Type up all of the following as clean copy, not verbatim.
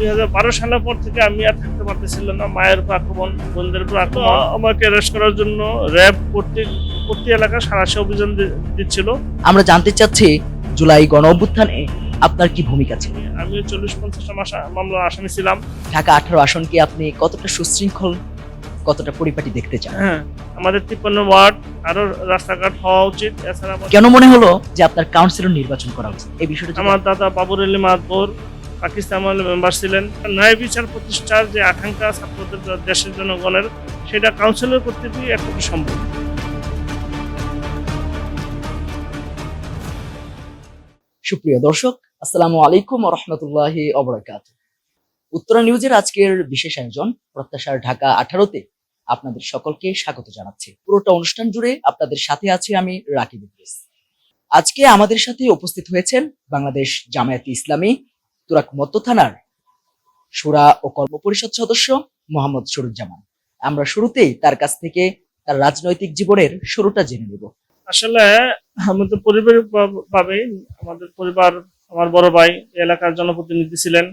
2012 সালের পর থেকে আমি আর থাকতে পারতেছিলাম না। মায়ের উপর আক্রমণ, বোনদের উপর আক্রমণ। আমাকে অ্যারেস্ট করার জন্য র‍্যাব প্রতি এলাকায় সাঁড়াশি অভিযান দিচ্ছিল। আমরা জানতে চাচ্ছি জুলাই গণ অভ্যুত্থানে আপনার কি ভূমিকা ছিল? আমিও 40-50টা মামলার আসামি ছিলাম। ঢাকা 18 আসনকে আপনি কতটা সুশৃঙ্খল, কতটা পরিপাটি দেখতে চান? হ্যাঁ, আমাদের 53 ওয়ার্ড আরো রাস্তাঘাট হওয়া উচিত। এছাড়া কেন মনে হলো যে আপনার কাউন্সিলর নির্বাচন করা উচিত? এই বিষয়টা যদি আমার দাদা বাবর আলী মাতবর পাকিস্তান আমলের মেম্বার ছিলেন। ন্যায় বিচার প্রতিষ্ঠার যে আকাঙ্ক্ষা ছাত্রদের দেশের জনগণের, সেটা কাউন্সিলর কর্তৃকই একমাত্র সম্ভব। সুপ্রিয় দর্শক, আসসালামু আলাইকুম ওয়া রাহমাতুল্লাহি ওয়া বারাকাতুহু। উত্তরা নিউজের আজকের বিশেষ আয়োজন প্রত্যাশার ঢাকা 18তে আপনাদের সকলকে স্বাগত জানাচ্ছি। পুরোটা অনুষ্ঠান জুড়ে আপনাদের সাথে আছি আমি রাকিব ইদ্রিস। আজকে আমাদের সাথে উপস্থিত হয়েছেন বাংলাদেশ জামায়াতে ইসলামী তুরাগ মধ্য থানার শুরা ও কর্ম পরিষদ সদস্য মোহাম্মদ সরুজ্জামান। আমরা শুরুতেই তার কাছ থেকে তার রাজনৈতিক জীবনের শুরুটা জেনে নেব। আসলে আমাদের পরিবারিক ভাবে আমাদের পরিবার, আমার বড় ভাই এলাকার জনপ্রতিনিধি ছিলেন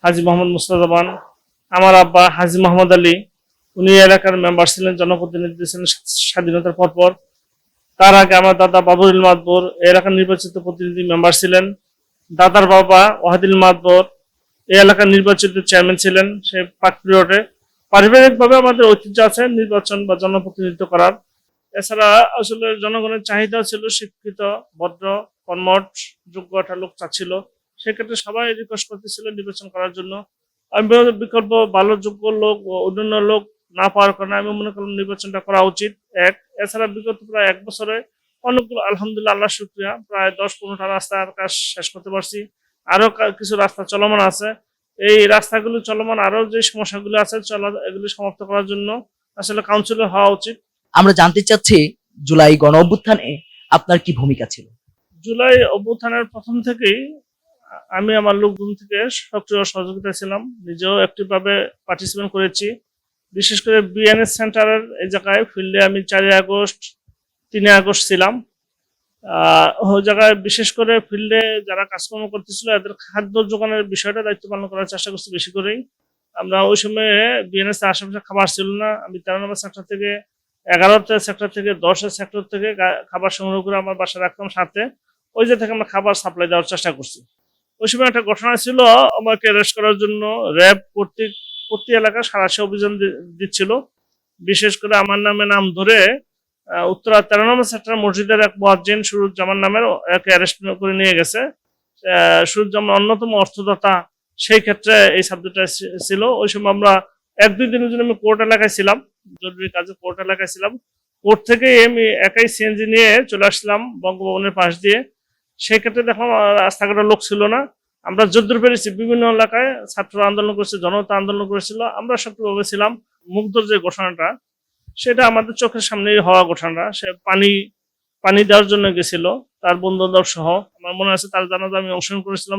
হাজী মোহাম্মদ মুস্তাজামান। আমার আব্বা হাজী মোহাম্মদ আলী, উনি এলাকার মেম্বার ছিলেন, জনপ্রতিনিধি ছিলেন স্বাধীনতার পরপর। তার আগে আমার দাদা বাবুল মাতবর এলাকার নির্বাচিত প্রতিনিধি মেম্বার ছিলেন। দাদার বাবা ওয়াহিদুল মাতবর এই এলাকার নির্বাচিত চেয়ারম্যান ছিলেন সে পাক পিরিয়ডে। পারিবারিকভাবে আমাদের ঐতিহ্য আছে নির্বাচন বা জনপ্রতিনিধিত্ব করার। এছাড়া আসলে জনগণের চাহিদা ছিল শিক্ষিত, ভদ্র, কর্মঠ, যোগ্য একটা লোক চাচ্ছিল। সেক্ষেত্রে সবাই রিকোয়েস্ট করতেছিল নির্বাচন করার জন্য। আমি বিকল্প ভালো যোগ্য লোক ও অন্যান্য লোক না পাওয়ার কারণে আমি মনে করলাম নির্বাচনটা করা উচিত। এছাড়া বিগত প্রায় 1 বছরে অনেকগুলো আলহামদুলিল্লাহ আল্লাহ শুকরিয়া প্রায় 10-15টা রাস্তার কাজ শেষ করতে পারছি। আরো কিছু রাস্তা চলমান আছে। এই রাস্তাগুলো চলমান আরো যে সমস্যাগুলো আছে এগুলি সমাপ্ত করার জন্য আসলে কাউন্সিলর হওয়া উচিত। আমরা জানতে চাচ্ছি জুলাই গণ অভ্যুত্থানে আপনার কি ভূমিকা ছিল? জুলাই অভ্যুত্থানের প্রথম থেকেই আমি আমার লোকজন থেকে সক্রিয় সহযোগিতা ছিলাম, নিজেও অ্যাক্টিভ ভাবে পার্টিসিপেট করেছি। বিশেষ করে বিএনএস সেন্টারের এই জায়গায় ফিল্ডে আমি 4 আগস্ট 3 আগস্ট ছিলাম। ওই জায়গায় বিশেষ করে ফিল্ডে যারা কাজকর্ম করতেছিল এদের খাদ্য যোগানের বিষয়টা দায়িত্ব পালন করার চেষ্টা করছি বেশি করেই। আমরা ওই সময়ে বিএনএস আশেপাশে খাবার ছিল না। আমি 13 নম্বর সেক্টর থেকে, 11 সেক্টর থেকে, 10 সেক্টর থেকে খাবার সংগ্রহ করে আমার বাসায় রাখতাম সাথে। ওই যে থেকে আমরা খাবার সাপ্লাই দেওয়ার চেষ্টা করছি। ওই সময় একটা ঘটনা ছিল, আমাকে অ্যারেস্ট করার জন্য র‍্যাব প্রতি এলাকায় সাঁড়াশি অভিযান দিচ্ছিল। বিশেষ করে আমার নাম ধরে উত্তরা 13 নম্বর সেক্টর মসজিদের এক মুয়াজ্জিন সুরুজ্জামান নামের একে অ্যারেস্ট করে নিয়ে গেছে। সুরুজ্জামান অন্যতম অর্থদাতা, সেই ক্ষেত্রে এই সাবজেক্টটা ছিল। ওই সময় আমরা 1-2 দিনের জন্য আমি কোর্ট এলাকায় ছিলাম, জরুরি কাজে কোর্ট এলাকায় ছিলাম। কোর্ট থেকে আমি একাই সিএনজি নিয়ে চলে আসলাম বঙ্গভবনের পাশ দিয়ে। সেই ক্ষেত্রে দেখলাম রাস্তাঘাটের লোক ছিল না। আমরা যদ্দূর পেরেছি বিভিন্ন এলাকায় ছাত্র আন্দোলন করেছে, জনতা আন্দোলন করেছিল, আমরা সক্রিয়ভাবে ছিলাম। মুগ্ধর যে ঘটনাটা সেটা আমাদের চোখের সামনেই হওয়া ঘটনা। সে পানি দেওয়ার জন্য গেছিল তার বন্ধু বান্ধব সহ। আমার মনে আছে তার জানাজা আমি অংশগ্রহণ করেছিলাম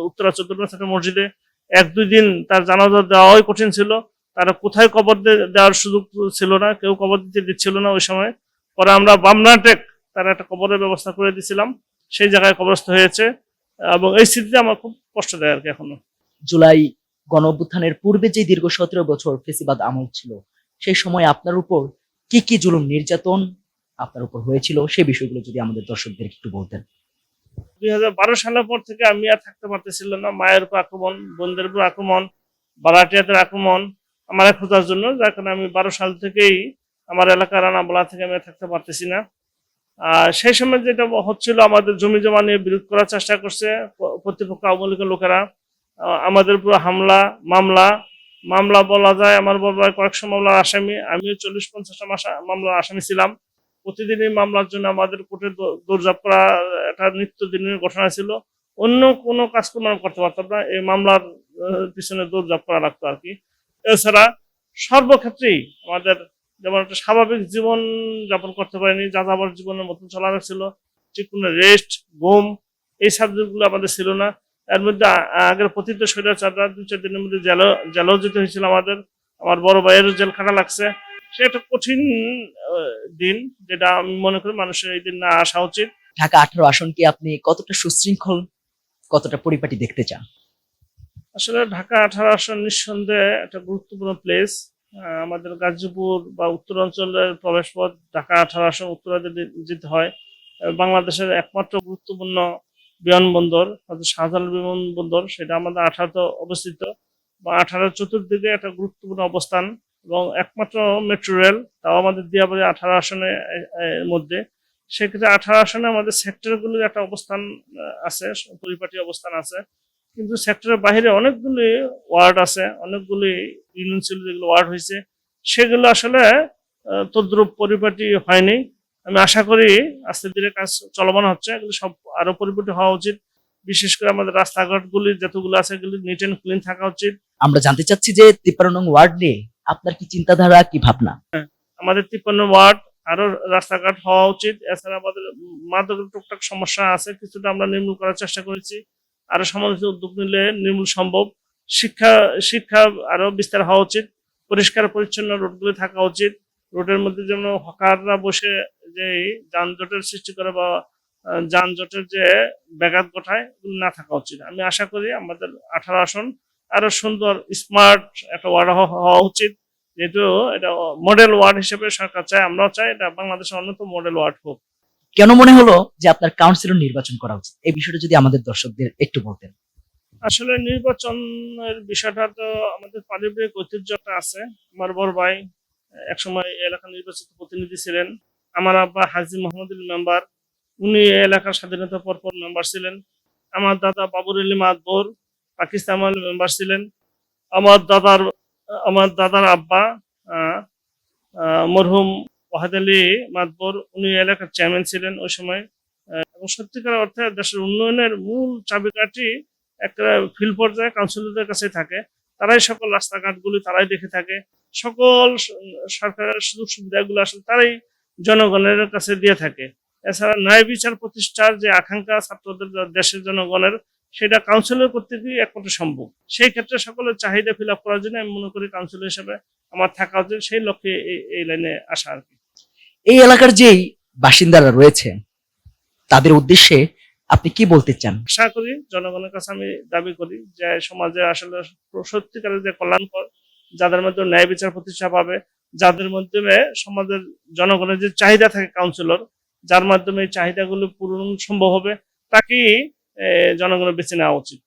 উত্তরা 14 সেক্টর মসজিদে। 1-2 দিন তার জানাজা দেওয়াই কঠিন ছিল। তারা কোথায় কবর দেওয়ার সুযোগ ছিল না, কেউ কবর দিতে দিচ্ছিল না ওই সময়। পরে আমরা বামনাটেক তার একটা কবরের ব্যবস্থা করে দিয়েছিলাম, সেই জায়গায় কবরস্থ হয়েছে। এবং এই স্মৃতিতে আমার খুব কষ্ট দেয় আর কি এখনো। জুলাই গণ অভ্যুত্থানের পূর্বে যে দীর্ঘ 17 বছর ফেসিবাদ আমল ছিল, সেই সময় আপনার উপর কি কি জুলুম নির্যাতন আপনার উপর হয়েছিল, সেই বিষয়গুলো যদি আমাদের দর্শকদের একটু বলতেন। 2012 সালের পর থেকে আমি আর থাকতে পারতেছিলাম না। মায়ের উপর আক্রমণ, বোনদের উপর আক্রমণ, ভাড়াটিয়াদের আক্রমণ আমার খোঁজার জন্য, যার কারণে আমি 12 সাল থেকেই আমার এলাকার রানাবলা থেকে আমি থাকতে পারতেছি না। সেই সময় যেটা হচ্ছিল, আমাদের জমি জমা নিয়ে বিরোধ করার চেষ্টা করছে প্রতিপক্ষ আওয়ামী লীগের লোকেরা। আমাদের উপর মামলা বলা যায় আমার বড় ভাই কয়েকশো মামলার আসামি, আমিও 40-50টা মামলার আসামি ছিলাম। প্রতিদিনই মামলার জন্য আমাদের কোর্টে দৌড়ঝাঁপ করা একটা নিত্যদিনের ঘটনা ছিল। অন্য কোনো কাজকর্ম করতে পারতাম না, এই মামলার পিছনে দৌড়ঝাঁপ করা লাগতো আর কি। এছাড়া সর্বক্ষেত্রেই আমাদের যেমন একটা স্বাভাবিক জীবন যাপন করতে পারিনি, যাযাবর জীবনের মতন চলা লাগছিল। ঠিক কোনো রেস্ট, ঘুম এই সাবজেক্টগুলো আমাদের ছিল না। এর মধ্যে আগের পতিত স্বৈরাচাররা 2-4 দিনের মধ্যে জেলেও যেতে হয়েছিল আমাদের। আমার বড় ভাইয়েরও জেল খাটা লাগছে। সে একটা কঠিন দিন, যেটা আমি মনে করি মানুষের এই দিন না আসা উচিত। ঢাকা 18 আসনকে আপনি কতটা সুশৃঙ্খল, কতটা পরিপাটি দেখতে চান? আসলে ঢাকা 18 আসন নিঃসন্দেহে একটা গুরুত্বপূর্ণ প্লেস। আমাদের গাজীপুর বা উত্তরাঞ্চলের প্রবেশপথ ঢাকা 18 আসন উত্তরা যেতে হয়। বাংলাদেশের একমাত্র গুরুত্বপূর্ণ বিমানবন্দর অর্থাৎ শাহজালাল বিমানবন্দর, সেটা আমাদের 18তে অবস্থিত বা 18 চতুর্দিকে একটা গুরুত্বপূর্ণ অবস্থান এবং একমাত্র মেট্রো রেল, তাও আমাদের দিয়াবাড়ি 18 আসনে মধ্যে। সেক্ষেত্রে 18 আসনে আমাদের সেক্টরগুলির একটা অবস্থান আছে, পরিপাটি অবস্থান আছে। কিন্তু সেক্টরের বাইরে অনেকগুলি ওয়ার্ড আছে, অনেকগুলি ইউনিয়ন ছিল যেগুলো ওয়ার্ড হয়েছে, সেগুলো আসলে তদ্রুপ পরিপাটি হয়নি। আমি আশা করি আস্তে ধীরে কাজ চলমান হচ্ছে, এগুলো সব আরো পরিপাটি হওয়া উচিত। বিশেষ করে আমাদের রাস্তাঘাটগুলি যতগুলো আছে এগুলি নিট অ্যান্ড ক্লিন থাকা উচিত। আমরা জানতে চাচ্ছি যে 53 নং ওয়ার্ড নিয়ে আপনার কি চিন্তাধারা, কি ভাবনা? আমাদের 53 ওয়ার্ড আরো রাস্তাঘাট হওয়া উচিত। এছাড়া আমাদের মাদকের টুকটাক সমস্যা আছে, কিছুটা আমরা নির্মূল করার চেষ্টা করেছি। আরো সমালোচিত উদ্যোগ নিলে নির্মূল সম্ভব। শিক্ষা শিক্ষা আরো বিস্তার হওয়া উচিত। পরিষ্কার পরিচ্ছন্ন রোডগুলি থাকা উচিত। রোডের মধ্যে যেন হকাররা বসে যে যানজটের সৃষ্টি করে বা যানজটের যে ব্যাঘাত ঘটায়, এগুলো না থাকা উচিত। আমি আশা করি আমাদের 18 আসন আরো সুন্দর স্মার্ট একটা ওয়ার্ড হওয়া উচিত, যেহেতু এটা মডেল ওয়ার্ড হিসেবে সরকার চায়, আমরাও চাই এটা বাংলাদেশের অন্যতম মডেল ওয়ার্ড হোক। কেন মনে হলো যে আপনার কাউন্সিলর নির্বাচন করা উচিত, এই বিষয়টা যদি আমাদের দর্শকদের একটু বলতেন। আসলে নির্বাচনের বিষয়টা তো আমাদের পারিবারিক ঐতিহ্য একটা আছে। আমার বড় ভাই একসময় এই এলাকার নির্বাচিত প্রতিনিধি ছিলেন। আমার আব্বা হাজী মোহাম্মদুল মেম্বার, উনি এই এলাকার স্বাধীনতা পরপর মেম্বার ছিলেন। আমার দাদা বাবুর আলী মাতবর পাকিস্তান আমলে মেম্বার ছিলেন। আমার দাদার আমার দাদার আব্বা আহ, মরহুম ওয়াহেদ আলী মাতবর, উনি এলাকার চেয়ারম্যান ছিলেন ওই সময়। এবং সত্যিকার অর্থে দেশের উন্নয়নের মূল চাবিকাঠি একটা ফিল্ড পর্যায়ে কাউন্সিলরদের কাছে থাকে। তারাই সকল রাস্তাঘাটগুলি তারাই দেখে থাকে, সকল সরকারের সুযোগ সুবিধাগুলো আসলে তারাই জনগণের কাছে দিয়ে থাকে। এছাড়া ন্যায় বিচার প্রতিষ্ঠার যে আকাঙ্ক্ষা ছাত্রদের দেশের জনগণের, সেটা কাউন্সিলর কর্তৃকই একমাত্র সম্ভব। সেই ক্ষেত্রে সকলের চাহিদা ফিল আপ করার জন্য আমি মনে করি কাউন্সিলর হিসেবে আমার থাকা উচিত। সেই লক্ষ্যে এই লাইনে আসা আর কি। এই এলাকার যেই বাসিন্দারা রয়েছে তাদের উদ্দেশ্যে আপনি কি বলতে চান? আশা করি জনগণের কাছে আমি দাবি করি যে সমাজে আসলে সত্যিকারের যে কল্যাণকর, যাদের মধ্যে ন্যায় বিচার প্রতিষ্ঠা পাবে, যাদের মাধ্যমে সমাজের জনগণের যে চাহিদা থাকে কাউন্সিলর, যার মাধ্যমে এই চাহিদাগুলো পূরণ সম্ভব হবে, তাকেই জনগণের বেছে নেওয়া উচিত।